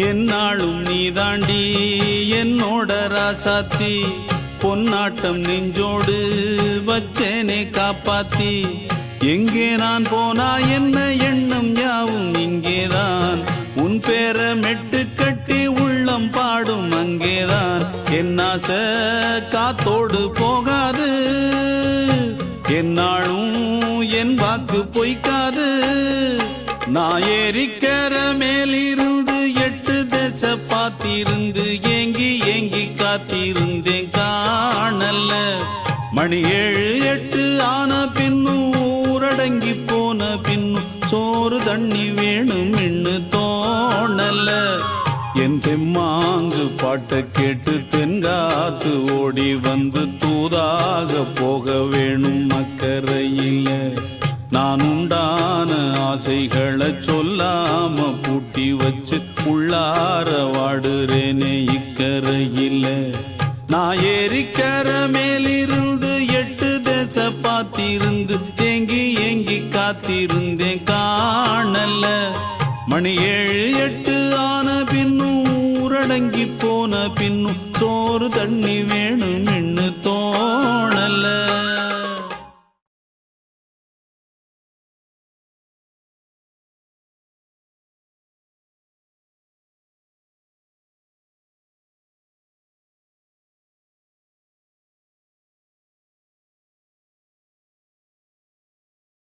என்னாலும் நீதாண்டி என்னோட ராசாத்தி பொன்னாட்டம் நெஞ்சோடு வச்சேனே காப்பாத்தி எங்கே நான் போனா என்ன எண்ணம் யாவும் இங்கேதான் உன் பேர மெட்டு கட்டி உள்ளம் பாடும் அங்கேதான் என் ஆசை காத்தோடு போகாது என்னாலும் என் வாக்கு பொய்க்காது நான் ஏறிக்கர மேலிருந்து 8 தேச பார்த்திருந்து ஏங்கி ஏங்கி காத்திருந்தேன் காணல்ல மணி 7 8 ஆன பின்னும் ஊரடங்கி போன பின்னும் சோறு தண்ணி வேணும் இன்னு தோணல என் தெம்மாங்கு பாட்டை கேட்டு தென்காத்து ஓடி வந்து தூதாக போக வேணும் அக்கறையில நான் உண்டான ஆசைகளை சொல்லாம பூட்டி வச்சு உள்ளார வாடுறேனே இக்கரையில நான் ஏறிக்கர மேலிருந்து 8 தேச பார்த்திருந்து ஏங்கி ஏங்கி காத்திருந்தேன் காணல மணி 7 8 ஆன பின்னும் ஊரடங்கி போன பின்னும் சோறு தண்ணி வேணும்